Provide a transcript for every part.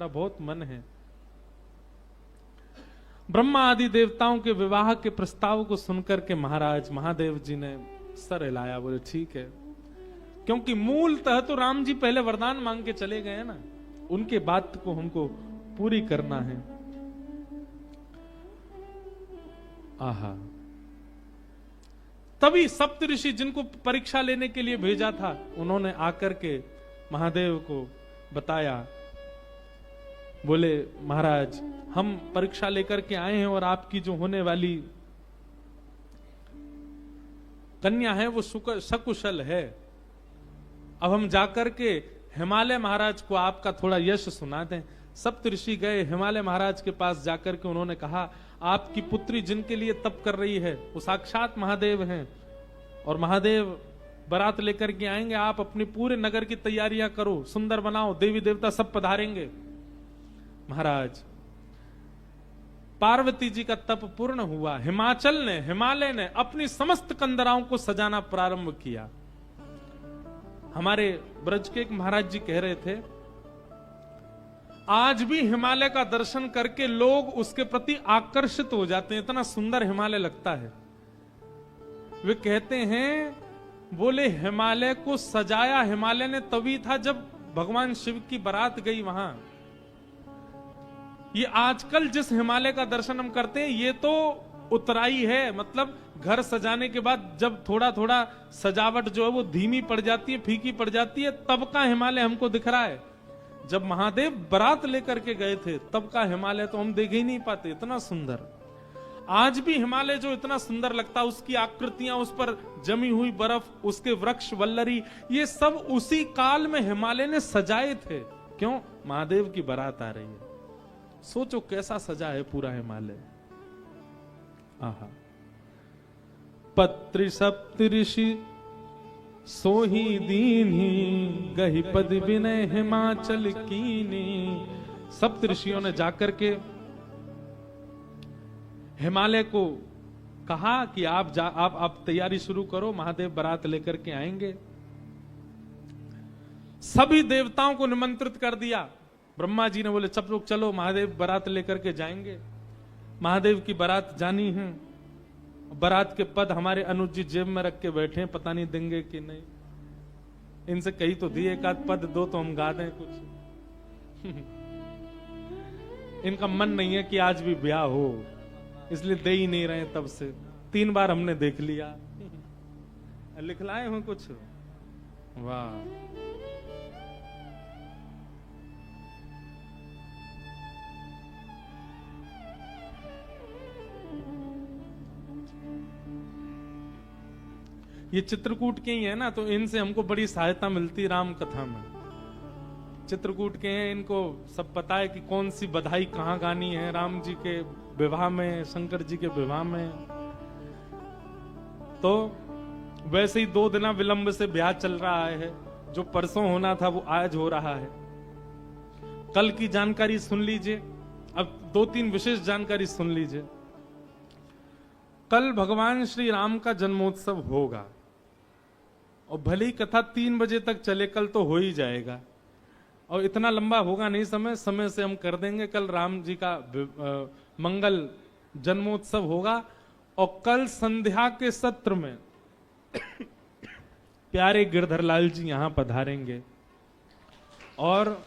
हमारा बहुत मन है। ब्रह्मा आदि देवताओं के विवाह के प्रस्ताव को सुनकर के महाराज महादेव जी ने सर हिलाया, बोले ठीक है, क्योंकि मूलतः तो राम जी पहले वरदान मांग के चले गए ना, उनके बात को हमको पूरी करना है। आहा, तभी सप्तऋषि जिनको परीक्षा लेने के लिए भेजा था, उन्होंने आकर के महादेव को बताया, बोले महाराज हम परीक्षा लेकर के आए हैं और आपकी जो होने वाली कन्या है वो सकुशल है। अब हम जाकर के हिमालय महाराज को आपका थोड़ा यश सुना दें। सप्तऋषि गए हिमालय महाराज के पास, जाकर के उन्होंने कहा आपकी पुत्री जिनके लिए तप कर रही है वो साक्षात महादेव हैं, और महादेव बारात लेकर के आएंगे, आप अपनी पूरे नगर की तैयारियां करो, सुंदर बनाओ, देवी देवता सब पधारेंगे। महाराज पार्वती जी का तप पूर्ण हुआ, हिमालय ने अपनी समस्त कंदराओं को सजाना प्रारंभ किया। हमारे ब्रज के एक महाराज जी कह रहे थे, आज भी हिमालय का दर्शन करके लोग उसके प्रति आकर्षित हो जाते हैं, इतना सुंदर हिमालय लगता है। वे कहते हैं, बोले हिमालय को सजाया हिमालय ने तभी था जब भगवान शिव की बारात गई वहां। ये आजकल जिस हिमालय का दर्शन हम करते हैं ये तो उतराई है, मतलब घर सजाने के बाद जब थोड़ा थोड़ा सजावट जो है वो धीमी पड़ जाती है, फीकी पड़ जाती है, तब का हिमालय हमको दिख रहा है। जब महादेव बारात लेकर के गए थे तब का हिमालय तो हम देख ही नहीं पाते, इतना सुंदर। आज भी हिमालय जो इतना सुंदर लगता है, उसकी आकृतियां, उस पर जमी हुई बर्फ, उसके वृक्ष वल्लरी, ये सब उसी काल में हिमालय ने सजाए थे। क्यों? महादेव की बारात आ रही है। सोचो कैसा सजा है पूरा हिमालय। आहा, पत्रि सप्तऋषि सोही दीन्ही, गहि पद विनय हिमाचल कीनी। सप्तऋषियों ने जाकर के हिमालय को कहा कि आप तैयारी शुरू करो, महादेव बारात लेकर के आएंगे। सभी देवताओं को निमंत्रित कर दिया। ब्रह्मा जी ने बोले सब लोग चलो, महादेव बारात लेकर के जाएंगे। महादेव की बारात जानी है। बारात के पद हमारे अनुज जी जेब में रख के बैठे हैं, पता नहीं देंगे कि नहीं। इनसे कही तो दिए, एक आध पद दो तो हम गा दें कुछ। इनका मन नहीं है कि आज भी ब्याह हो, इसलिए दे ही नहीं रहे। तब से 3 बार हमने देख लिया। लिखलाए हो कुछ? वाह, ये चित्रकूट के ही है ना, तो इनसे हमको बड़ी सहायता मिलती राम कथा में। चित्रकूट के हैं, इनको सब पता है कि कौन सी बधाई कहाँ गानी है, राम जी के विवाह में, शंकर जी के विवाह में। तो वैसे ही 2 दिन विलंब से ब्याह चल रहा है। जो परसों होना था वो आज हो रहा है। कल की जानकारी सुन लीजिए, अब 2-3 विशेष जानकारी सुन लीजिए। कल भगवान श्री राम का जन्मोत्सव होगा और भली कथा 3 बजे तक चले, कल तो हो ही जाएगा। और इतना लंबा होगा नहीं समय से हम कर देंगे। कल राम जी का मंगल जन्मोत्सव होगा और कल संध्या के सत्र में प्यारे गिरधर लाल जी यहां पधारेंगे और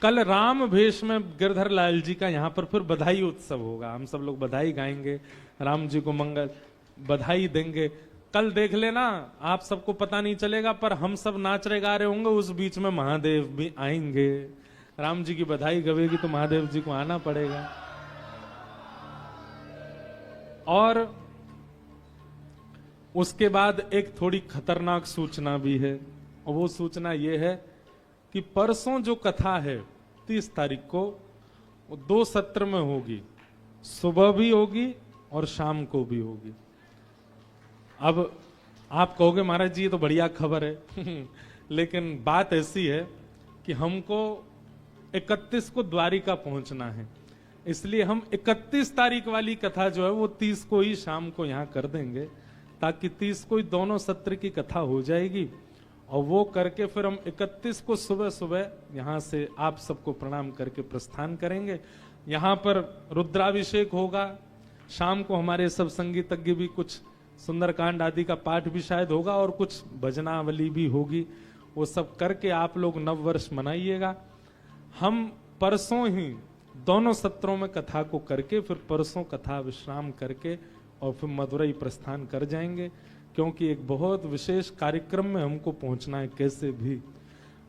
कल राम भेष में गिरधर लाल जी का यहां पर फिर बधाई उत्सव होगा। हम सब लोग बधाई गाएंगे, राम जी को मंगल बधाई देंगे। कल देख लेना, आप सबको पता नहीं चलेगा पर हम सब नाच रहे गा रहे होंगे, उस बीच में महादेव भी आएंगे। राम जी की बधाई गवेगी तो महादेव जी को आना पड़ेगा। और उसके बाद एक थोड़ी खतरनाक सूचना भी है, और वो सूचना ये है कि परसों जो कथा है 30 तारीख को, वो 2 सत्र में होगी, सुबह भी होगी और शाम को भी होगी। अब आप कहोगे महाराज जी ये तो बढ़िया खबर है लेकिन बात ऐसी है कि हमको 31 को द्वारिका पहुंचना है, इसलिए हम 31 तारीख वाली कथा जो है वो 30 को ही शाम को यहां कर देंगे, ताकि 30 को ही दोनों सत्र की कथा हो जाएगी और वो करके फिर हम 31 को सुबह सुबह यहां से आप सबको प्रणाम करके प्रस्थान करेंगे। यहां पर रुद्राभिषेक होगा, शाम को हमारे सब संगीतज्ञ भी कुछ सुंदरकांड आदि का पाठ भी शायद होगा और कुछ भजनावली भी होगी। वो सब करके आप लोग नव वर्ष मनाइएगा। हम परसों ही दोनों सत्रों में कथा को करके फिर परसों कथा विश्राम करके और फिर मदुरई प्रस्थान कर जाएंगे, क्योंकि एक बहुत विशेष कार्यक्रम में हमको पहुंचना है कैसे भी।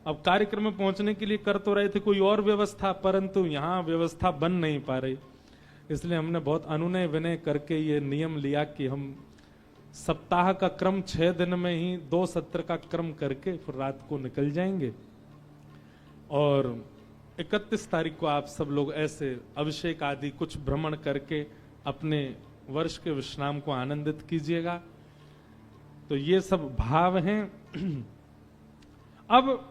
अब कार्यक्रम में पहुंचने के लिए कर तो रहे थे कोई और व्यवस्था, परंतु यहाँ व्यवस्था बन नहीं पा रही, इसलिए हमने बहुत अनुनय विनय करके ये नियम लिया कि हम सप्ताह का क्रम 6 दिन में ही 2 सत्र का क्रम करके फिर रात को निकल जाएंगे। और 31 तारीख को आप सब लोग ऐसे अभिषेक आदि कुछ भ्रमण करके अपने वर्ष के विश्राम को आनंदित कीजिएगा। तो ये सब भाव हैं। अब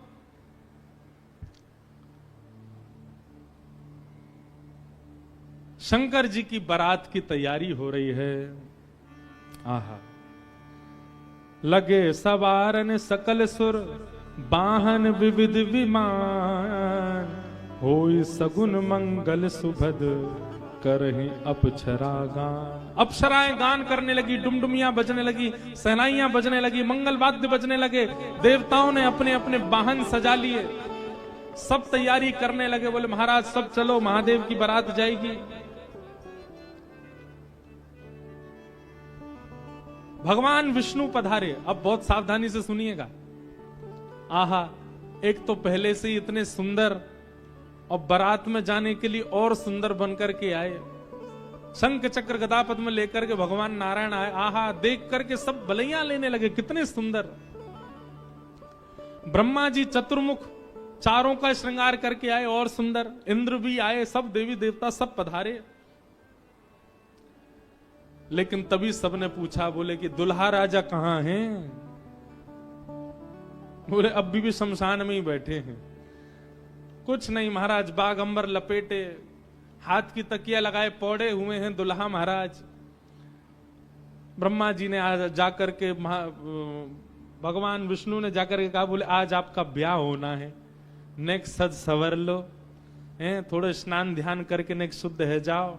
शंकर जी की बारात की तैयारी हो रही है। आहा, लगे सवारन सकल सुर, वाहन विविध विमान, होई सगुन मंगल सुभद, करहि अप्सरा गान। अप्सराएं गान करने लगी, डुमडुमियां बजने लगी, सहनाइयां बजने लगी, मंगल वाद्य बजने लगे। देवताओं ने अपने अपने वाहन सजा लिए, सब तैयारी करने लगे। बोले महाराज सब चलो, महादेव की बारात जाएगी। भगवान विष्णु पधारे। अब बहुत सावधानी से सुनिएगा। आहा, एक तो पहले से ही इतने सुंदर और बारात में जाने के लिए और सुंदर बनकर के आए, शंख चक्र गदा पद्म लेकर के भगवान नारायण आए। आहा, देख करके सब बलैया लेने लगे, कितने सुंदर। ब्रह्मा जी चतुर्मुख चारों का श्रृंगार करके आए और सुंदर। इंद्र भी आए, सब देवी देवता सब पधारे। लेकिन तभी सबने पूछा, बोले कि दुल्हा राजा कहां हैं? बोले अभी भी शमशान में ही बैठे हैं। कुछ नहीं महाराज, बाग अंबर लपेटे, हाथ की तकिया लगाए पौड़े हुए हैं दुल्हा महाराज। ब्रह्मा जी ने जाकर के भगवान विष्णु ने जाकर के कहा, बोले आज आपका ब्याह होना है, नेक सज सवर लो, थोड़ा स्नान ध्यान करके नेक शुद्ध है जाओ,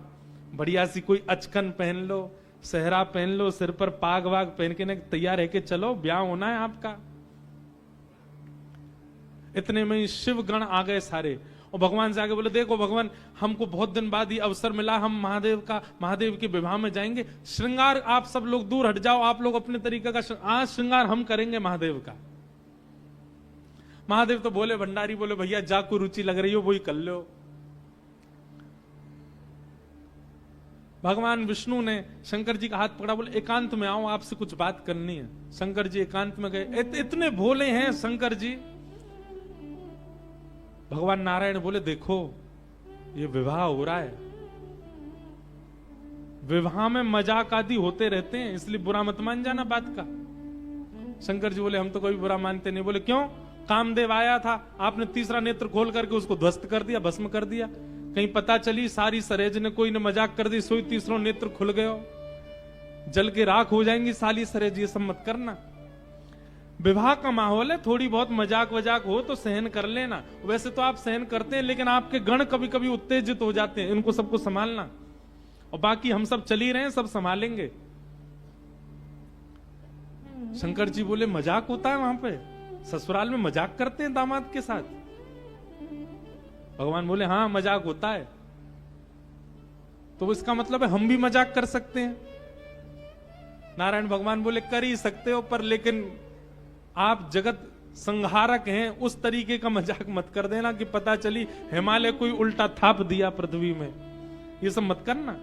बढ़िया सी कोई अचकन पहन लो, सहरा पहन लो, सिर पर पाग वाग पहन के तैयार है के चलो, ब्याह होना है आपका। इतने में शिव गण आ गए सारे, और भगवान से आगे बोले, देखो भगवान, हमको बहुत दिन बाद ये अवसर मिला, हम महादेव के विवाह में जाएंगे। श्रृंगार आप सब लोग दूर हट जाओ, आप लोग अपने तरीके का आज श्रृंगार हम करेंगे महादेव का। महादेव तो बोले, भंडारी बोले, भैया जा को रुचि लग रही हो वही कर लो। भगवान विष्णु ने शंकर जी का हाथ पकड़ा, बोले एकांत में आओ, आपसे कुछ बात करनी है। शंकर जी एकांत में गए। इतने भोले हैं शंकर जी। भगवान नारायण बोले, देखो ये विवाह हो रहा है, विवाह में मजाक आदि होते रहते हैं, इसलिए बुरा मत मान जाना बात का। शंकर जी बोले, हम तो कोई बुरा मानते नहीं। बोले क्यों? कामदेव आया था, आपने तीसरा नेत्र खोल करके उसको ध्वस्त कर दिया, भस्म कर दिया। कहीं पता चली सारी सरेज ने कोई ने मजाक कर दी, सोई तीसरा नेत्र खुल गयो, जल के राख हो जाएंगी साली सरेज, ये सब मत करना। विवाह का माहौल है, थोड़ी बहुत मजाक वजाक हो तो सहन कर लेना। वैसे तो आप सहन करते हैं, लेकिन आपके गण कभी कभी उत्तेजित हो जाते हैं, इनको सबको संभालना। और बाकी हम सब चल ही रहे हैं, सब संभालेंगे। शंकर जी बोले, मजाक होता है वहां पे? ससुराल में मजाक करते हैं दामाद के साथ? भगवान बोले, हाँ मजाक होता है। तो इसका मतलब है हम भी मजाक कर सकते हैं? नारायण भगवान बोले, कर ही सकते हो, पर लेकिन आप जगत संहारक हैं, उस तरीके का मजाक मत कर देना कि पता चली हिमालय कोई उल्टा थाप दिया पृथ्वी में, ये सब मत करना।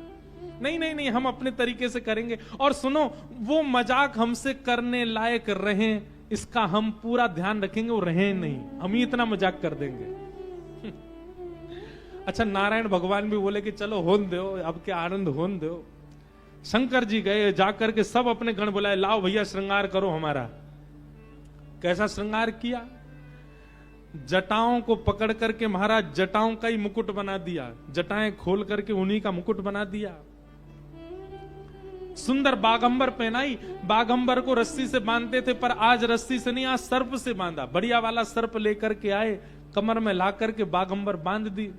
नहीं नहीं नहीं, हम अपने तरीके से करेंगे। और सुनो, वो मजाक हमसे करने लायक रहे, इसका हम पूरा ध्यान रखेंगे, वो रहे नहीं, हम ही इतना मजाक कर देंगे। अच्छा, नारायण भगवान भी बोले कि चलो होन दो, अब क्या आनंद होन दो। शंकर जी गए, जाकर के सब अपने गण बुलाए, लाओ भैया श्रृंगार करो हमारा। कैसा श्रृंगार किया? जटाओं को पकड़ करके महाराज जटाओं का ही मुकुट बना दिया, जटाएं खोल करके उन्हीं का मुकुट बना दिया। सुंदर बागंबर पहनाई। बागंबर को रस्सी से बांधते थे, पर आज रस्सी से नहीं, आज सर्प से बांधा। बढ़िया वाला सर्प लेकर के आए, कमर में ला करके बागंबर बांध दी।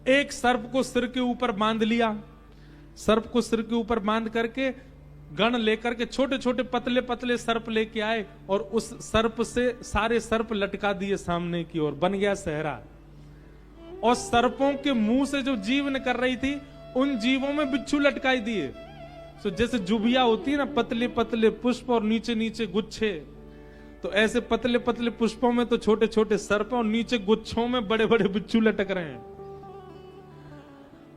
एक सर्प को सिर के ऊपर बांध लिया। सर्प को सिर के ऊपर बांध करके गण लेकर के छोटे छोटे पतले पतले सर्प लेके आए और उस सर्प से सारे सर्प लटका दिए सामने की ओर, बन गया सहरा। और सर्पों के मुंह से जो जीव निकल रही थी, उन जीवों में बिच्छू लटकाई दिए। तो जैसे जुबिया होती है ना, पतले पतले पुष्प और नीचे नीचे गुच्छे, तो ऐसे पतले पतले पुष्पों में तो छोटे छोटे सर्प और नीचे गुच्छों में बड़े बड़े बिच्छू लटक रहे हैं।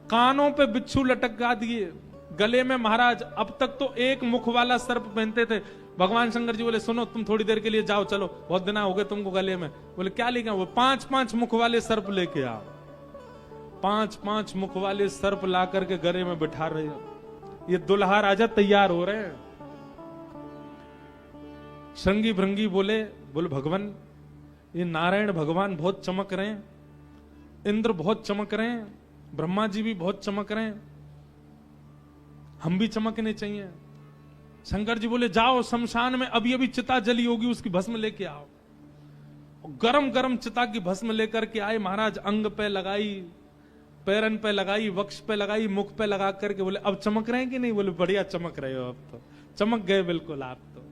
कानों पे बिच्छू लटका दिए, गले में महाराज अब तक तो एक मुख वाला सर्प पहनते थे। भगवान शंकर जी बोले सुनो तुम थोड़ी देर के लिए जाओ, चलो बहुत दिन हो गए तुमको गले में। बोले क्या लेके? वो 5-5 मुख वाले सर्प लेके आओ। 5-5 मुख वाले सर्प ला करके गले में बिठा रहे हो। ये दुल्हा राजा तैयार हो रहे हैं। श्रृंगी भृंगी बोले भगवान ये नारायण भगवान बहुत चमक रहे हैं, इंद्र बहुत चमक रहे हैं, ब्रह्मा जी भी बहुत चमक रहे हैं, हम भी चमकने चाहिए। शंकर जी बोले जाओ शमशान में अभी अभी चिता जली होगी, उसकी भस्म लेके आओ। गरम गरम चिता की भस्म लेकर के आए महाराज। अंग पे लगाई, पैरन पे लगाई, वक्ष पे लगाई, मुख पे लगा करके बोले अब चमक रहे हैं कि नहीं? बोले बढ़िया चमक रहे हो, अब तो चमक गए बिल्कुल आप तो।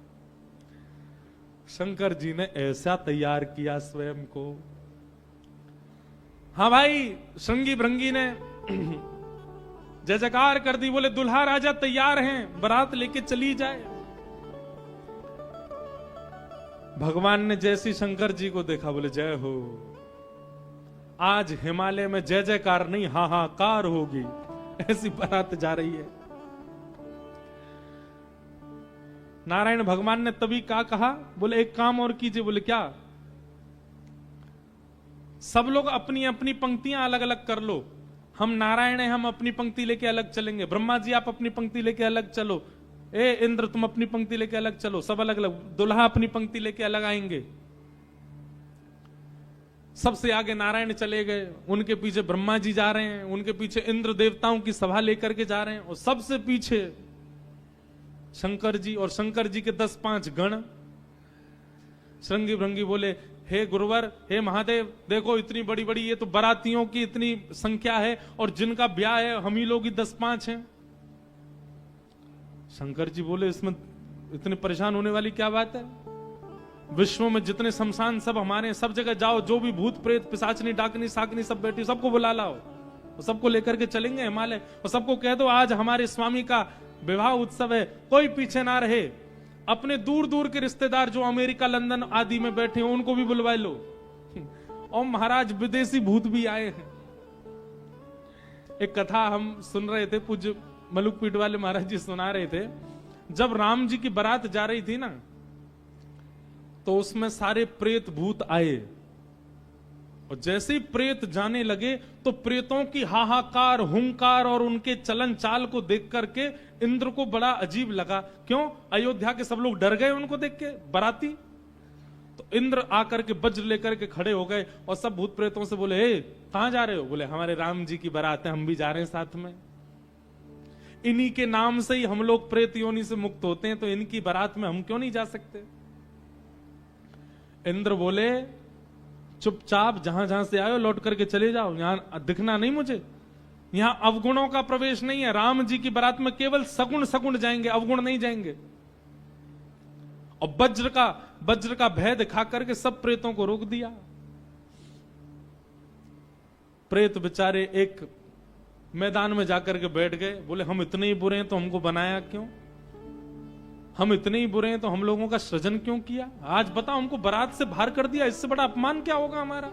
शंकर जी ने ऐसा तैयार किया स्वयं को। हाँ भाई, श्रृंगी भृंगी ने जय जयकार कर दी। बोले दुल्हा राजा तैयार हैं, बारात लेके चली जाए। भगवान ने जैसी शंकर जी को देखा, बोले जय हो। आज हिमालय में जय जयकार नहीं हाहाकार होगी, ऐसी बारात जा रही है। नारायण भगवान ने तभी क्या कहा? बोले एक काम और कीजिए। बोले क्या? सब लोग अपनी अपनी पंक्तियां अलग अलग कर लो। हम नारायण हैं, हम अपनी पंक्ति लेके अलग चलेंगे। ब्रह्मा जी आप अपनी पंक्ति लेके अलग चलो। ए इंद्र तुम अपनी पंक्ति लेके अलग चलो। सब अलग अलग। दुल्हा अपनी पंक्ति लेके अलग आएंगे। सबसे आगे नारायण चले गए, उनके पीछे ब्रह्मा जी जा रहे हैं, उनके पीछे इंद्र देवताओं की सभा लेकर के जा रहे हैं, और सबसे पीछे शंकर जी और शंकर जी के 10-5 गण। श्रृंगी भृंगी बोले हे गुरुवर, हे महादेव, देखो इतनी बड़ी बड़ी ये तो बारातियों की इतनी संख्या है, और जिनका ब्याह है हम ही लोग ही 10-5 हैं। शंकर जी बोले इसमें इतने परेशान होने वाली क्या बात है? विश्व में जितने शमशान सब हमारे, सब जगह जाओ, जो भी भूत प्रेत पिशाचनी डाकनी साकनी सब बैठी, सबको बुला लाओ, और सबको लेकर के चलेंगे हिमालय, और सबको कह दो आज हमारे स्वामी का विवाह उत्सव है, कोई पीछे ना रहे। अपने दूर दूर के रिश्तेदार जो अमेरिका लंदन आदि में बैठे हो उनको भी बुलवा लो। और महाराज विदेशी भूत भी आए हैं। एक कथा हम सुन रहे थे, पूज्य मलुक पीठ वाले महाराज जी सुना रहे थे। जब राम जी की बारात जा रही थी ना, तो उसमें सारे प्रेत भूत आए, और जैसे ही प्रेत जाने लगे तो प्रेतों की हाहाकार, हुंकार और उनके चलन चाल को देख करके इंद्र को बड़ा अजीब लगा। क्यों? अयोध्या के सब लोग डर गए उनको देख के, बाराती। तो इंद्र आकर के वज्र लेकर के खड़े हो गए और सब भूत प्रेतों से बोले हे कहां जा रहे हो? बोले हमारे राम जी की बारात है, हम भी जा रहे हैं साथ में। इन्हीं के नाम से ही हम लोग प्रेत योनि से मुक्त होते हैं, तो इनकी बारात में हम क्यों नहीं जा सकते? इंद्र बोले चुपचाप जहां जहां से आए लौट करके चले जाओ, यहां दिखना नहीं मुझे। यहां अवगुणों का प्रवेश नहीं है। राम जी की बारात में केवल सगुण सगुण जाएंगे, अवगुण नहीं जाएंगे। और वज्र का भय दिखा करके सब प्रेतों को रोक दिया। प्रेत बेचारे एक मैदान में जाकर के बैठ गए। बोले हम इतने ही बुरे हैं तो हमको बनाया क्यों? हम इतने ही बुरे हैं तो हम लोगों का सृजन क्यों किया? आज बताओ हमको बारात से बाहर कर दिया, इससे बड़ा अपमान क्या होगा हमारा?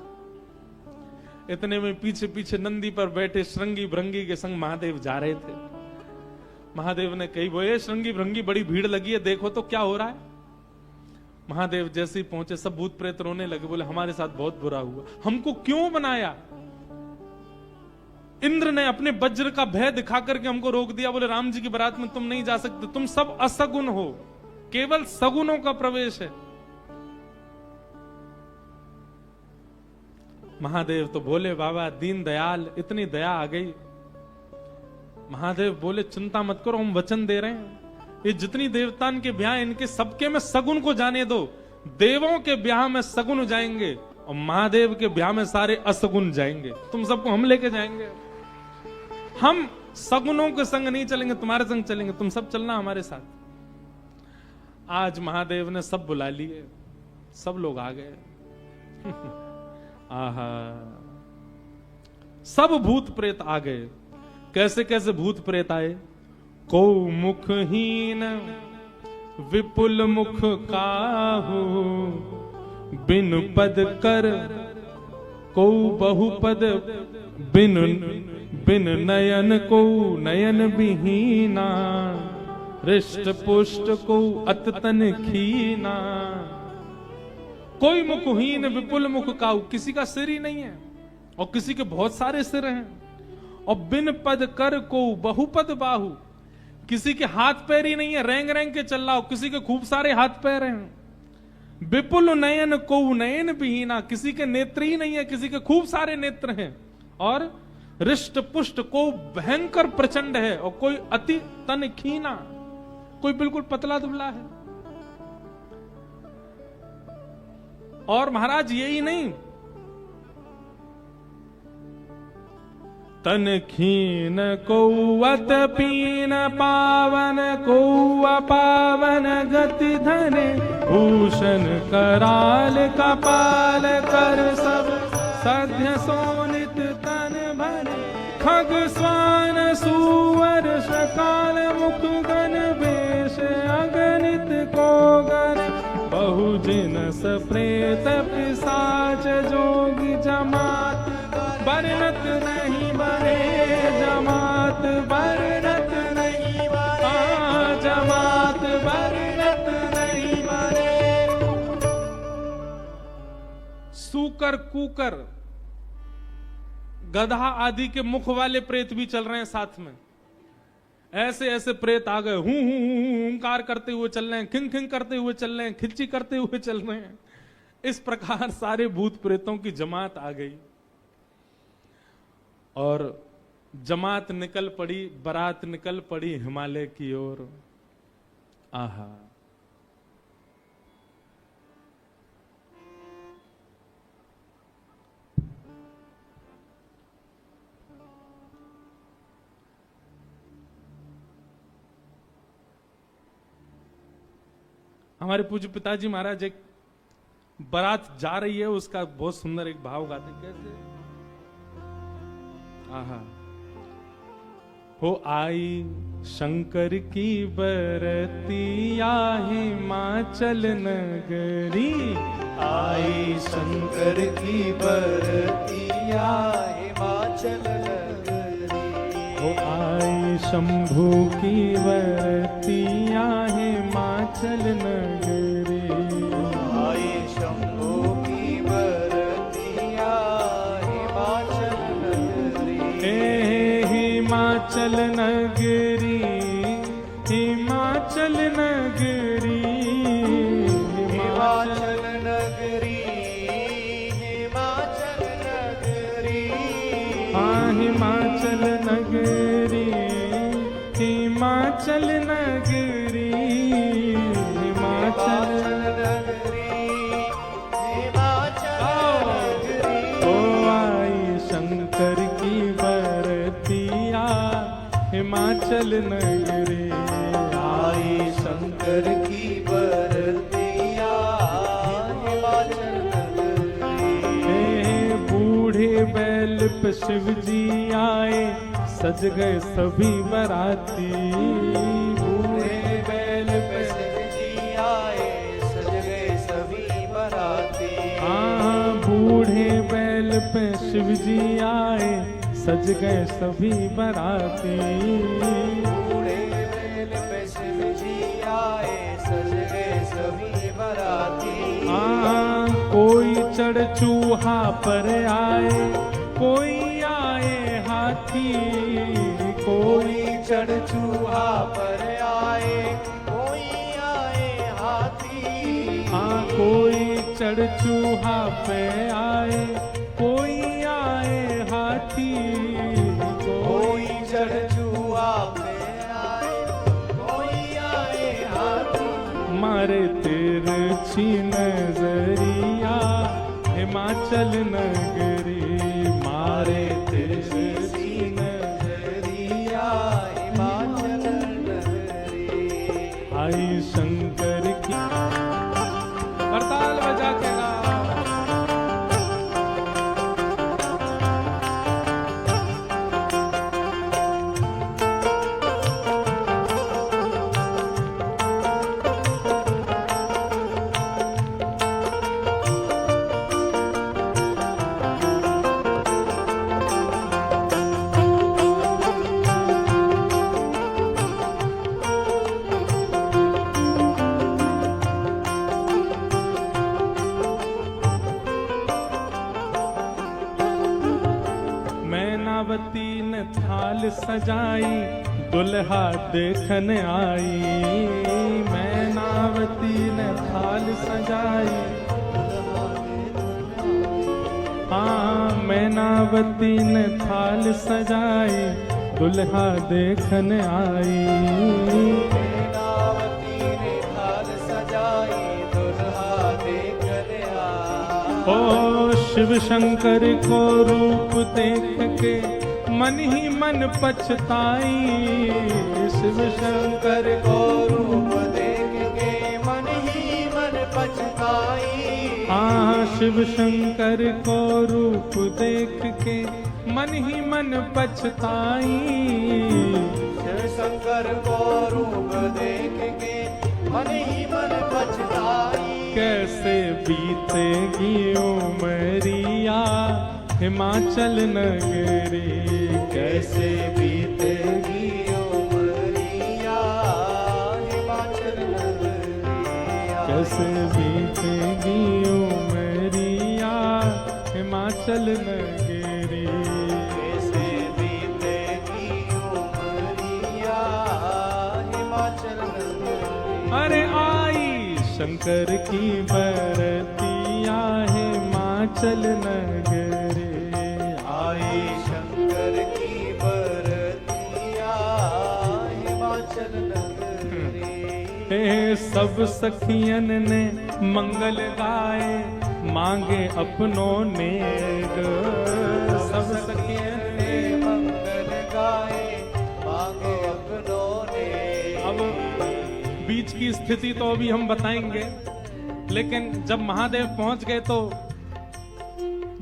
इतने में पीछे पीछे नंदी पर बैठे श्रृंगी भृंगी के संग महादेव जा रहे थे। महादेव ने कही बोले श्रृंगी भृंगी बड़ी भीड़ लगी है, देखो तो क्या हो रहा है। महादेव जैसे ही पहुंचे सब भूत प्रेत रोने लगे। बोले हमारे साथ बहुत बुरा हुआ, हमको क्यों बनाया? इंद्र ने अपने वज्र का भय दिखा करके हमको रोक दिया। बोले राम जी की बारात में तुम नहीं जा सकते, तुम सब असगुण हो, केवल सगुणों का प्रवेश है। महादेव तो बोले बाबा दीन दयाल, इतनी दया आ गई। महादेव बोले चिंता मत करो, हम वचन दे रहे हैं, ये जितनी देवतान के ब्याह इनके सबके में सगुन को जाने दो। देवों के ब्याह में सगुन जाएंगे और महादेव के ब्याह में सारे असगुन जाएंगे। तुम सबको हम लेके जाएंगे। हम सगुनों के संग नहीं चलेंगे, तुम्हारे संग चलेंगे, तुम सब चलना हमारे साथ। आज महादेव ने सब बुला लिए, सब लोग आ गए। आहा, सब भूत प्रेत आ गए। कैसे कैसे भूत प्रेत आए? को मुखहीन विपुल मुख काहू, बिन पद कर को बहुपद, बिन बिन नयन को नयन विहीना, हृष्ट पुष्ट को अततन खीना। कोई मुखहीन विपुल मुख काहू, किसी का सिर ही नहीं है और किसी के बहुत सारे सिर हैं। और बिन पद कर को बहुपद बाहु, किसी के हाथ पैर ही नहीं है, रेंग रेंग के चल रहा हो, किसी के खूब सारे हाथ पैर हैं। विपुल नयन को नयन विहीना, किसी के नेत्र ही नहीं है, किसी के खूब सारे नेत्र हैं। और हृष्ट पुष्ट को भयंकर प्रचंड है, और कोई अति तन खीना, कोई बिल्कुल पतला दुबला है। और महाराज यही नहीं, तन खीन को अत पीन पावन को अपावन गति धने, भूषण कराल कपाल कर सब सध्य सोनित तन भरे। खग स्वान सुवर शकाल मुख गण वेश अगणित को गण, बहुजिनस प्रेत पिशाच जोगी जमात, बरनत नहीं बरे जमात, बरनत नहीं बरे जमात, बरनत नहीं बरे। सूकर कुकर गधा आदि के मुख वाले प्रेत भी चल रहे हैं साथ में। ऐसे ऐसे प्रेत आ गए, हूं हुंकार करते हुए चल रहे हैं, खिंग खिंग करते हुए चल रहे हैं, खिच्ची करते हुए चल रहे हैं। इस प्रकार सारे भूत प्रेतों की जमात आ गई और जमात निकल पड़ी, बारात निकल पड़ी हिमालय की ओर। आहा, हमारे पूज्य पिताजी महाराज एक बारात जा रही है, उसका बहुत सुंदर एक भाव गाते। कैसे? आहा, हो आई शंकर की बरतिया हिमाचल नगरी, आई शंकर की बरतिया हिमाचल नगरी। हो आई शंभू की बरतिया हिमाचल नगरी, आई शंभू की बरतिया हिमाचल नगरी। हिमाचल नगरी, हिमाचल नगरी, हिमाचल नगरी, हिमाचल नगरी। हाँ हिमाचल नगरी, हिमाचल नगरी, हिमाचल नगरी, हिमाचल नगरी। ओ आई शंकर की बरतिया हिमाचल नगरी, आई शंकर की बरतिया हिमाचल नगरी। बूढ़े बैल पे शिव जी आए, सज गए सभी बराती। बूढ़े बैल पे शिव जी आए, सज गए सभी बराती। हाँ बूढ़े बैल पे शिव जी आए, सज गए सभी बराती। बूढ़े बैल पे शिव जी आए, सज गए सभी बराती। हाँ कोई चढ़ चूहा पर आए, कोई आए हाथी, कोई चढ़ चूहा पर आए, कोई आए हाथी। हाँ कोई चढ़ चूहा पे आए, कोई आए हाथी। कोई चढ़ चूहा हिमाचल नगरी मारे तेरी नगरिया हिमाचल नगरी। आई शंकर की करताल बजा के गा। मैनावती ने थाल सजाई दुल्हा देखन आई। मैनावती ने थाल सजाई, हाँ मैनावती ने थाल सजाई दुल्हा देखन आई। मैनावती ने थाल सजाई दुल्हा देखन आई। ओ शिव शंकर को रूप देख के मन ही मन पछताई। शिव शंकर को रूप देख के मन ही मन पछताई। हाँ शिव शंकर को रूप देख के मन ही मन पछताई। शिव शंकर को रूप देख के मन ही मन पछताई। कैसे बीतेगी उमरिया हिमाचल नगरी। कैसे बीतेगी उमरिया हिमाचल नगरिया। कैसे बीतेगी उमरिया हिमाचल नगरी। कैसे बीतेगी उमरिया हिमाचल नगरी। अरे आई शंकर की बरतिया हिमाचल नगरी। आई शंकर की बरतिया हिमाचल नगरी। हे सब सखियन ने मंगल गाए मांगे अपनों नेग। सब सखियन ने मंगल गाए मांगे अपनों ने। अब बीच की स्थिति तो अभी हम बताएंगे, लेकिन जब महादेव पहुंच गए तो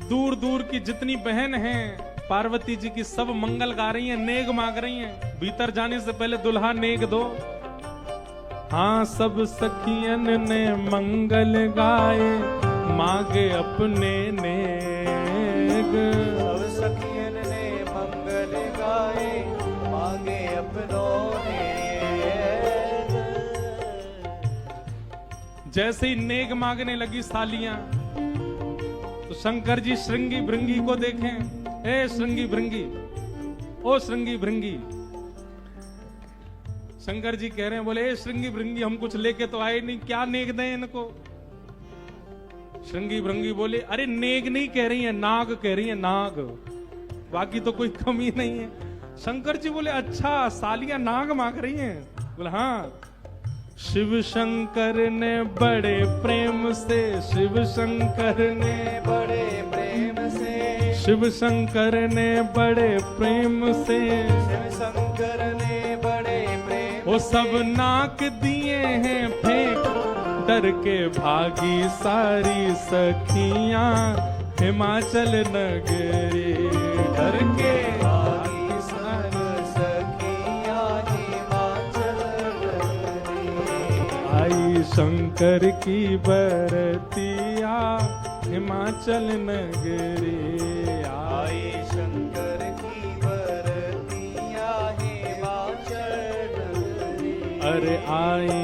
दूर दूर की जितनी बहन हैं पार्वती जी की सब मंगल गा रही हैं, नेग मांग रही हैं। भीतर जाने से पहले दुल्हा नेग दो। हाँ सब सखियन ने मंगल गाए मांगे अपने नेग। सब सखियन ने मंगल गाए मांगे अपनों ने। जैसे ही नेग मांगने लगी सालियां तो शंकर जी श्रृंगी भृंगी को देखें। ए श्रृंगी भृंगी, ओ श्रृंगी भृंगी। शंकर जी कह रहे हैं, बोले ए श्रृंगी भृंगी हम कुछ लेके तो आए नहीं, क्या नेग दें इनको। श्रृंगी भृंगी बोले अरे नेग नहीं कह रही है, नाग कह रही है, नाग, बाकी तो कोई कमी नहीं है। शंकर जी बोले अच्छा सालियां नाग मांग रही हैं। बोले हाँ। शिव शंकर ने बड़े प्रेम से, शिव शंकर ने बड़े प्रेम से, शिव शंकर ने बड़े प्रेम से, शिव शंकर ने बड़े प्रेम वो सब नाक दिए हैं फेंक, डर के भागी सारी सखियां हिमाचल नगरी। डर के भागी सारी सखियां हिमाचल नगरी। आई शंकर की बरतिया हिमाचल नगरी। आई शंकर की बरतिया हिमाचल नगरी। अरे आई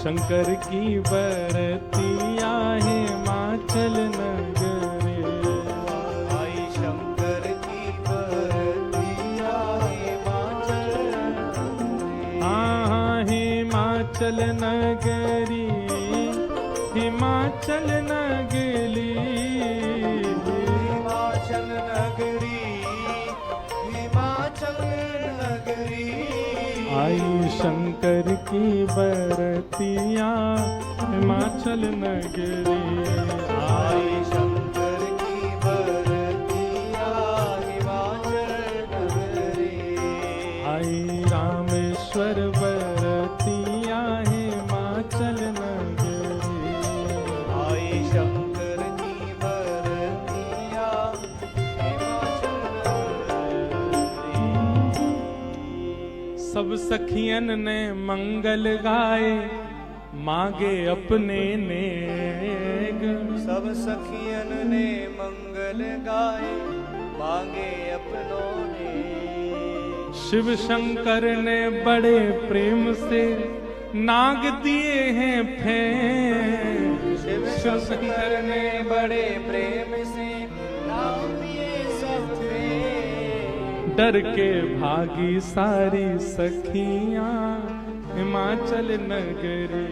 शंकर की बरतिया हिमाचल नगरी। आई शंकर की बरतिया हिमाचल नगरी। हाँ हिमाचल नगरी, हिमाचल नगरी, हिमाचल नगरी, हिमाचल नगरी। आई शंकर की बरतिया हिमाचल नगरी। आई शंकर सखियन ने मंगल गाए, मांगे अपने नेग। सब सखियन ने मंगल गाए, मांगे अपनों ने। शिव शंकर ने बड़े प्रेम से नाग दिए हैं फेंक। शिव शंकर ने बड़े प्रेम से नाग दिए सब फेंक। डर के भागी सारी सखियां हिमाचल नगरी।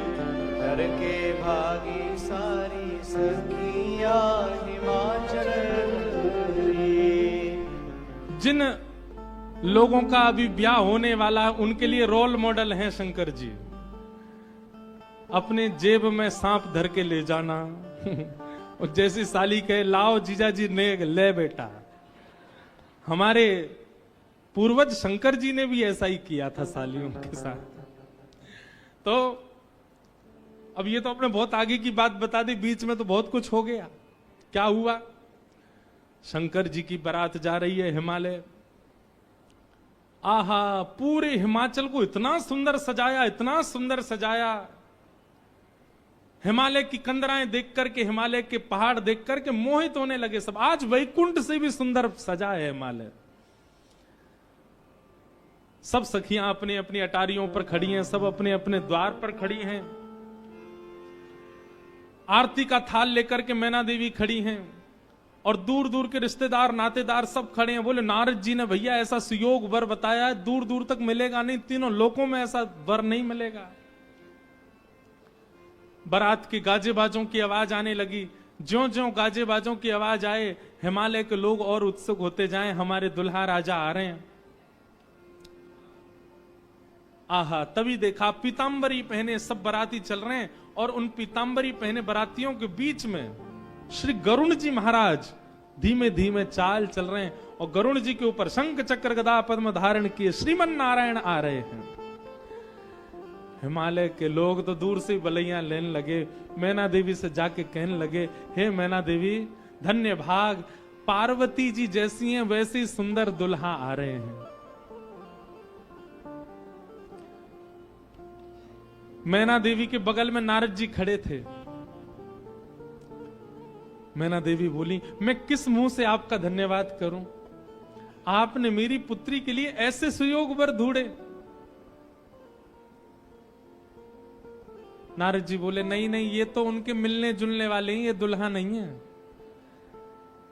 डर के भागी सारी सखियां हिमाचल नगरी। जिन लोगों का अभी ब्याह होने वाला है उनके लिए रोल मॉडल हैं शंकर जी। अपने जेब में सांप धर के ले जाना और जैसी साली कहे लाओ जीजा जी ने ले बेटा। हमारे पूर्वज शंकर जी ने भी ऐसा ही किया था सालियों के साथ। तो अब ये तो आपने बहुत आगे की बात बता दी, बीच में तो बहुत कुछ हो गया। क्या हुआ? शंकर जी की बारात जा रही है हिमालय। आहा, पूरे हिमाचल को इतना सुंदर सजाया, इतना सुंदर सजाया। हिमालय की कंदराएं देख करके, हिमालय के पहाड़ देख करके मोहित होने लगे सब। आज वैकुंठ से भी सुंदर सजा है हिमालय। सब सखियां अपनी अपनी अटारियों पर खड़ी हैं, सब अपने अपने द्वार पर खड़ी हैं। आरती का थाल लेकर के मैना देवी खड़ी हैं और दूर दूर के रिश्तेदार नातेदार सब खड़े हैं। बोले नारद जी ने भैया ऐसा सुयोग वर बताया है, दूर दूर तक मिलेगा नहीं, तीनों लोकों में ऐसा वर नहीं मिलेगा। बारात की गाजे बाजों की आवाज आने लगी। ज्यों ज्यों गाजे बाजों की आवाज आए, हिमालय के लोग और उत्सुक होते जाएं, हमारे दुल्हा राजा आ रहे हैं। आहा, तभी देखा पीतांबरी पहने सब बाराती चल रहे हैं और उन पीतांबरी पहने बारातियों के बीच में श्री गरुण जी महाराज धीमे धीमे चाल चल रहे हैं और गरुण जी के ऊपर शंख चक्र गदा पद्म धारण किए श्रीमन नारायण आ रहे हैं। हिमालय के लोग तो दूर से बलैयां लेने लगे। मैना देवी से जाके कहने लगे, हे मैना देवी धन्य भाग, पार्वती जी जैसी हैं वैसी सुंदर दुल्हा आ रहे हैं। मैना देवी के बगल में नारद जी खड़े थे। मैना देवी बोली, मैं किस मुंह से आपका धन्यवाद करूं? आपने मेरी पुत्री के लिए ऐसे सुयोग वर ढूंढे। नारद जी बोले, नहीं नहीं, ये तो उनके मिलने जुलने वाले हैं, ये दुल्हा नहीं है।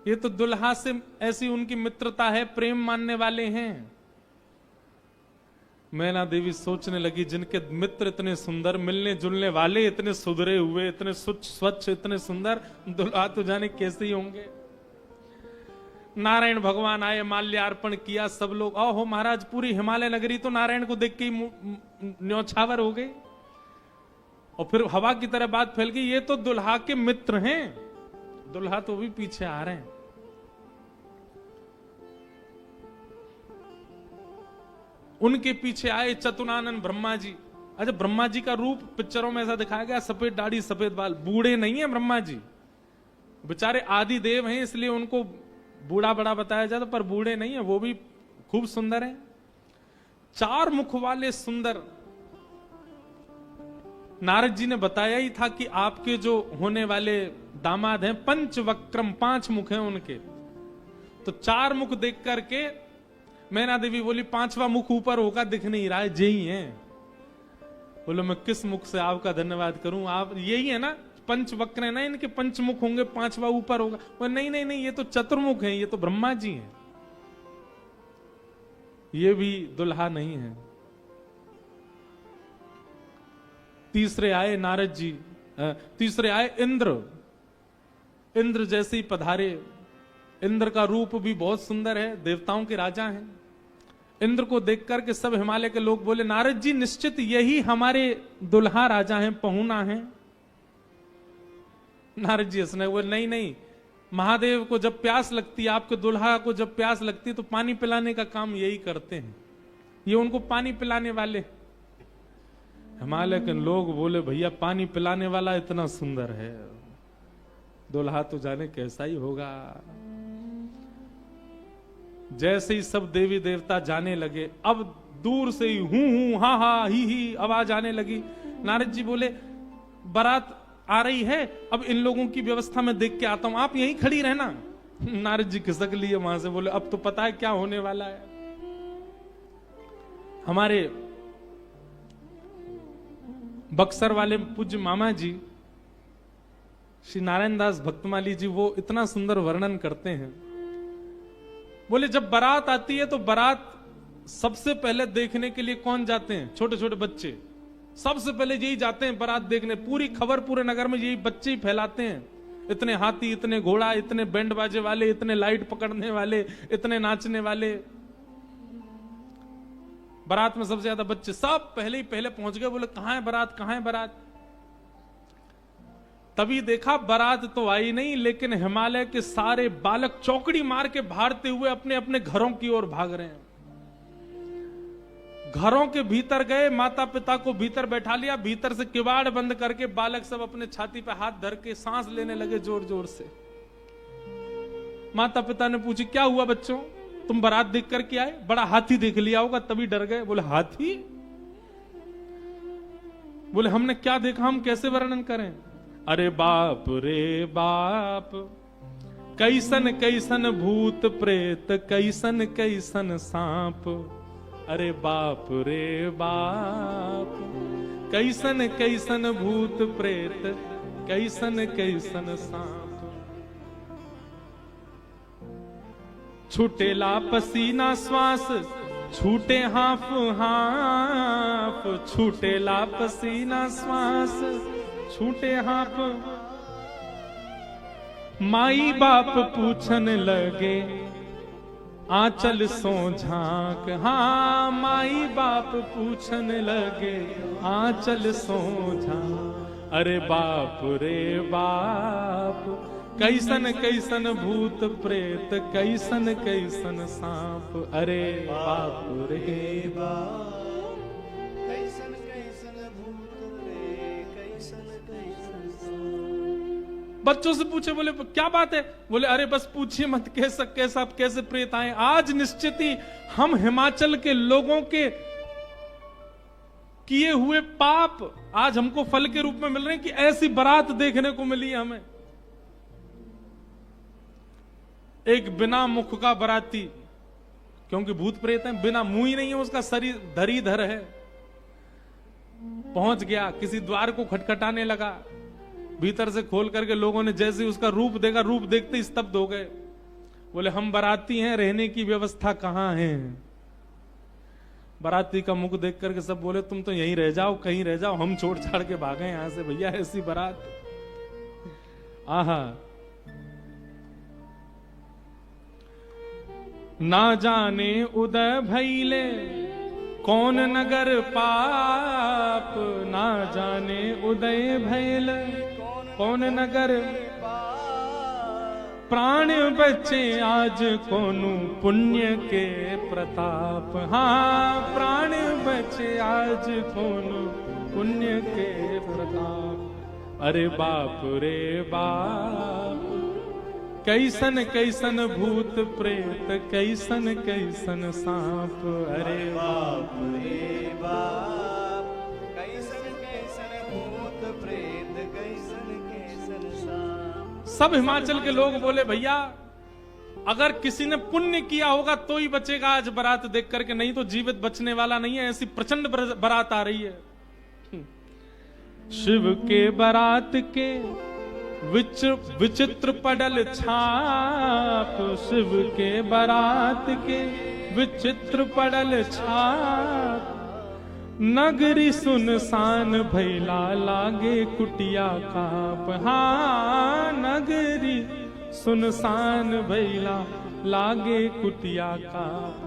ये तो दुल्हा से ऐसी उनकी मित्रता है, प्रेम मानने वाले हैं। मैना देवी सोचने लगी, जिनके मित्र इतने सुंदर, मिलने जुलने वाले इतने सुधरे हुए, इतने स्वच्छ, इतने सुंदर, दुल्हा तो जाने कैसे ही होंगे। नारायण भगवान आए, माल्यार्पण किया। सब लोग, ओहो महाराज, पूरी हिमालय नगरी तो नारायण को देख के ही न्योछावर हो गई। और फिर हवा की तरह बात फैल गई, ये तो दुल्हा के मित्र हैं। दुल्हा तो भी पीछे आ रहे हैं। उनके पीछे आए चतुरानन ब्रह्मा जी। अच्छा, ब्रह्मा जी का रूप पिक्चरों में ऐसा दिखाया गया, सफेद दाढ़ी सफेद बाल। बूढ़े नहीं है ब्रह्मा जी, बेचारे आदि देव हैं, इसलिए उनको बूढ़ा बड़ा बताया जाता, पर बूढ़े नहीं है, वो भी खूब सुंदर हैं। 4 मुख वाले सुंदर। नारद जी ने बताया ही था कि आपके जो होने वाले दामाद हैं पंचवक्रम, 5 मुख हैं उनके। तो 4 मुख देख करके मैना देवी बोली, 5वां मुख ऊपर होगा, दिख नहीं रहा है, जे ही है। बोलो, मैं किस मुख से आपका धन्यवाद करूं? आप यही है ना, पंचवक्र है ना, इनके 5 मुख होंगे, 5वां ऊपर होगा। वो नहीं नहीं नहीं, ये तो चतुर्मुख है, ये तो ब्रह्मा जी हैं, ये भी दुल्हा नहीं है। तीसरे आए नारद जी, तीसरे आए इंद्र। इंद्र जैसे ही पधारे। इंद्र का रूप भी बहुत सुंदर है, देवताओं के राजा हैं। इंद्र को देख करके सब हिमालय के लोग बोले, नारद जी निश्चित यही हमारे दुल्हा राजा हैं, पहुना हैं। नारद जी हंसने बोले, नहीं नहीं, महादेव को जब प्यास लगती है, आपके दुल्हा को जब प्यास लगती है तो पानी पिलाने का काम यही करते हैं, ये उनको पानी पिलाने वाले। हिमालय के लोग बोले, भैया पानी पिलाने वाला इतना सुंदर है, दुल्हा तो जाने कैसा ही होगा। जैसे ही सब देवी देवता जाने लगे, अब दूर से ही हूं हा हा ही आवाज आने लगी। नारद जी बोले बारात आ रही है, अब इन लोगों की व्यवस्था में देख के आता हूं, आप यहीं खड़ी रहना। नारद जी खिसक लिए वहां से, बोले अब तो पता है क्या होने वाला है। हमारे बक्सर वाले पूज्य मामा जी श्री नारायण दास भक्तमाली जी, वो इतना सुंदर वर्णन करते हैं। बोले जब बारात आती है तो बारात सबसे पहले देखने के लिए कौन जाते हैं? छोटे छोटे बच्चे सबसे पहले यही जाते हैं बारात देखने। पूरी खबर पूरे नगर में यही बच्चे ही फैलाते हैं। इतने हाथी, इतने घोड़ा, इतने बैंड बाजे वाले, इतने लाइट पकड़ने वाले, इतने नाचने वाले। बारात में सबसे ज्यादा बच्चे, सब पहले ही पहले पहुंच गए। बोले कहां है बारात, कहां है बारात? तभी देखा बारात तो आई नहीं, लेकिन हिमालय के सारे बालक चौकड़ी मार के भागते हुए अपने अपने घरों की ओर भाग रहे हैं। घरों के भीतर गए, माता पिता को भीतर बैठा लिया, भीतर से किवाड़ बंद करके बालक सब अपने छाती पे हाथ धर के सांस लेने लगे जोर जोर से। माता पिता ने पूछी क्या हुआ बच्चों, तुम बारात देख करके आए? बड़ा हाथी देख लिया होगा तभी डर गए। बोले हाथी? बोले हमने क्या देखा, हम कैसे वर्णन करें? अरे बाप रे बाप, कैसन कैसन भूत प्रेत, कैसन कैसन सांप। अरे बाप रे बाप, कैसन कैसन भूत प्रेत, कैसन कैसन सांप। छूटेला पसीना श्वास, छूटे हाफ हाफ, छूटेला पसीना श्वास, छूटे हाफ। माई बाप पूछन लगे आंचल सो झांक। हाँ माई बाप पूछन लगे आंचल सो झांक। अरे बाप रे बाप, कैसन कैसन भूत प्रेत, कैसन कैसन सांप। अरे बाप रे बाप, कैसन कैसन भूत प्रेत, कैसन कैसन सांप। बच्चों से पूछे, बोले क्या बात है? बोले अरे बस पूछिए मत, कैसे प्रेत आए। आज निश्चित ही हम हिमाचल के लोगों के किए हुए पाप आज हमको फल के रूप में मिल रहे हैं कि ऐसी बारात देखने को मिली हमें। एक बिना मुख का बराती, क्योंकि भूत प्रेत है, बिना मुंह ही नहीं है, उसका शरीर धरीधर है, पहुंच गया, किसी द्वार को खटखटाने लगा, भीतर से खोल करके लोगों ने जैसे उसका रूप देखा, रूप देखते ही स्तब्ध हो गए। बोले हम बाराती हैं, रहने की व्यवस्था कहां है? बाराती का मुख देख करके सब बोले तुम तो यहीं रह जाओ, कहीं रह जाओ, हम छोड़ छाड़ के भागे यहां से, भैया ऐसी बारात। आहा, ना जाने उदय भैले कौन नगर पाप, ना जाने उदय भैले कौन नगर प्राण बचे आज कोनु पुण्य के प्रताप। हाँ प्राण बचे आज कोनु पुण्य के प्रताप। अरे बाप रे बाप, कैसन कैसन भूत प्रेत, कैसन कैसन सांप। अरे बाप रे बाप, कैसन कैसन भूत प्रेत, कैसन कैसन सांप। सब हिमाचल के लोग बोले भैया अगर किसी ने पुण्य किया होगा तो ही बचेगा आज बारात देख करके, नहीं तो जीवित बचने वाला नहीं है। ऐसी प्रचंड बारात आ रही है। शिव के बारात के विचित्र पडल छाप, शिव के बारात के विचित्र पडल छाप। नगरी सुनसान भैला लागे कुटिया काप। हाँ नगरी सुनसान भैला लागे कुटिया काप।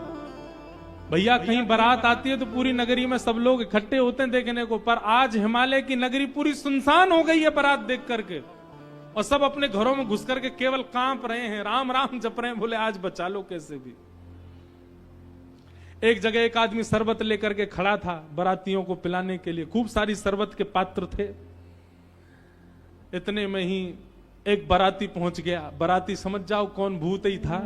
भैया कहीं बारात आती है तो पूरी नगरी में सब लोग इकट्ठे होते हैं देखने को, पर आज हिमालय की नगरी पूरी सुनसान हो गई है बारात देख करके, और सब अपने घरों में घुस करके केवल कांप रहे हैं, राम राम जप रहे हैं। बोले आज बचा लो कैसे भी। एक जगह एक आदमी शरबत लेकर के खड़ा था बारातियों को पिलाने के लिए, खूब सारी शरबत के पात्र थे। इतने में ही एक बाराती पहुंच गया। बाराती समझ जाओ कौन भूत ही था।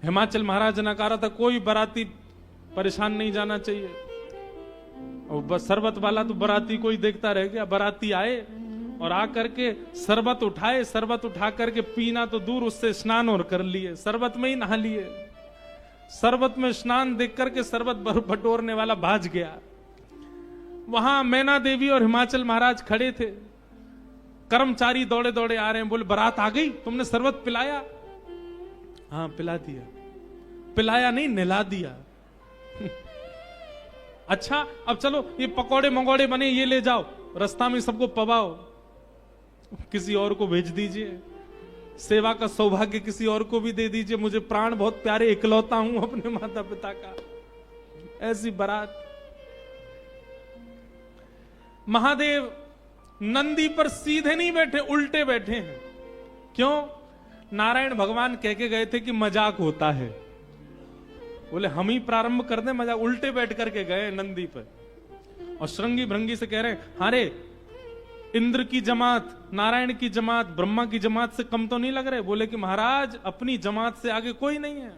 हिमाचल महाराज ने कहा था कोई बाराती परेशान नहीं जाना चाहिए, और बस शरबत वाला तो बाराती कोई देखता रह गया। बाराती आए और आकर के शरबत उठाए, शरबत उठा करके पीना तो दूर, उससे स्नान और कर लिए, शरबत में ही नहा लिए। शरबत में स्नान देख करके शरबत बटोरने वाला भाज गया। वहां मैना देवी और हिमाचल महाराज खड़े थे, कर्मचारी दौड़े दौड़े आ रहे हैं, बोले बारात आ गई, तुमने शरबत पिलाया? हाँ पिला दिया। पिलाया नहीं, नहला दिया। अच्छा अब चलो ये पकौड़े मंगौड़े बने, ये ले जाओ, रास्ता में सबको पवाओ, किसी और को भेज दीजिए, सेवा का सौभाग्य किसी और को भी दे दीजिए, मुझे प्राण बहुत प्यारे, इकलौता हूं अपने माता पिता का। ऐसी बारात। महादेव नंदी पर सीधे नहीं बैठे, उल्टे बैठे हैं। क्यों? नारायण भगवान कह के गए थे कि मजाक होता है, बोले हम ही प्रारंभ कर दें मजाक। उल्टे बैठ करके गए नंदी पर और श्रृंगी भृंगी से कह रहे हैं, हारे इंद्र की जमात, नारायण की जमात, ब्रह्मा की जमात से कम तो नहीं लग रहे? बोले कि महाराज अपनी जमात से आगे कोई नहीं है,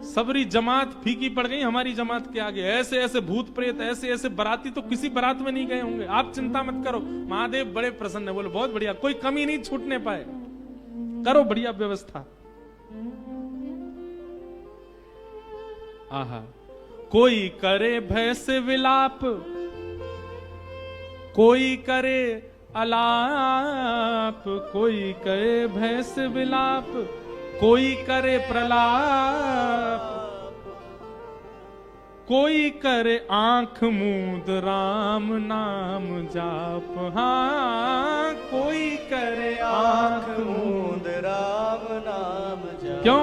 सबरी जमात फीकी पड़ गई हमारी जमात के आगे। ऐसे ऐसे भूत प्रेत, ऐसे ऐसे बाराती तो किसी बारात में नहीं गए होंगे, आप चिंता मत करो। महादेव बड़े प्रसन्न है, बोले बहुत बढ़िया, कोई कमी नहीं छूटने पाए, करो बढ़िया व्यवस्था। आहा, कोई करे भय से विलाप, कोई करे अलाप, कोई करे भय से विलाप, कोई करे प्रलाप, कोई करे आंख मूंद राम नाम जाप। हाँ कोई करे आंख मूंद राम नाम जाप। क्यों?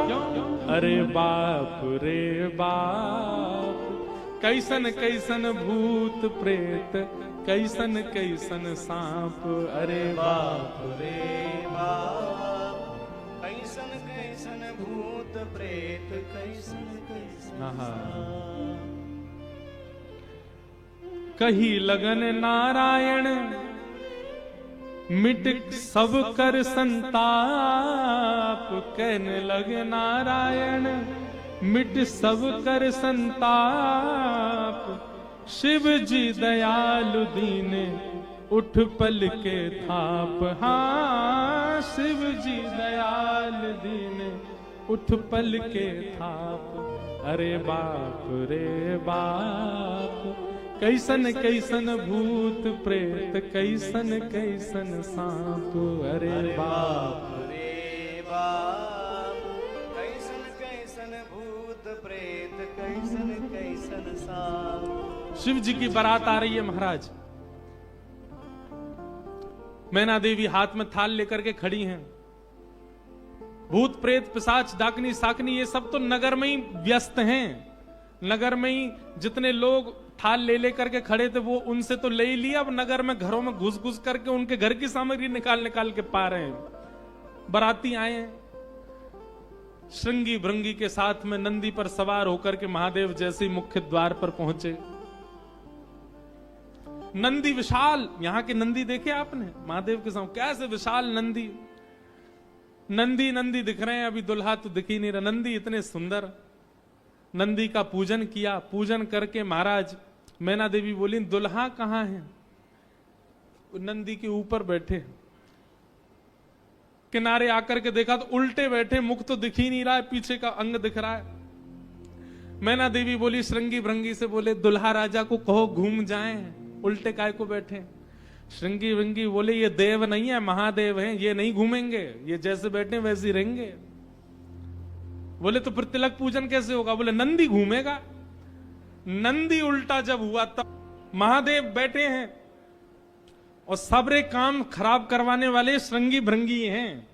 अरे बाप रे बाप, कैसन कैसन भूत प्रेत, कैसन कैसन सांप। अरे बाप रे बाप, कैसन कैसन भूत प्रेत, कैसन कैसन सांप। कही लगन नारायण, मिट सब कर संताप। कहने लगे नारायण, मिट सब कर संताप। शिव जी दयालु दीने, उठ पल के थाप। हाँ शिव जी दयालु दीने, उठ पल के थाप। अरे बाप रे बाप, कैसन कैसन भूत प्रेत, कैसन कैसन सांप। अरे बाप रे बाप, कैसन कैसन भूत प्रेत, कैसन कैसन सांप। शिव जी की बारात आ रही है महाराज। मैना देवी हाथ में थाल लेकर के खड़ी हैं। भूत प्रेत पिशाच डाकनी साकनी ये सब तो नगर में ही व्यस्त हैं। नगर में ही जितने लोग थाल ले लेकर के खड़े थे वो उनसे तो ले ही लिया, अब नगर में घरों में घुस घुस करके उनके घर की सामग्री निकाल निकाल के पा रहे हैं। बाराती आए हैं, श्रृंगी भृंगी के साथ में नंदी पर सवार होकर के महादेव जैसे ही मुख्य द्वार पर पहुंचे। नंदी विशाल, यहां के नंदी देखे आपने महादेव के सामने कैसे विशाल नंदी, नंदी नंदी दिख रहे हैं, अभी दुल्हा तो दिख ही नहीं रहा। नंदी इतने सुंदर। नंदी का पूजन किया, पूजन करके महाराज मैना देवी बोली दुल्हा कहां है? नंदी के ऊपर बैठे। किनारे आकर के देखा तो उल्टे बैठे, मुख तो दिख ही नहीं रहा है, पीछे का अंग दिख रहा है। मैना देवी बोली श्रृंगी भृंगी से, बोले दुल्हा राजा को कहो घूम जाएं, उल्टे काय को बैठे। श्रृंगी भृंगी बोले ये देव नहीं है, महादेव हैं, ये नहीं घूमेंगे, ये जैसे बैठे वैसे ही रहेंगे। बोले तो फिर तिलक पूजन कैसे होगा? बोले नंदी घूमेगा। नंदी उल्टा जब हुआ तब महादेव बैठे हैं और सबरे काम खराब करवाने वाले श्रृंगी भृंगी हैं।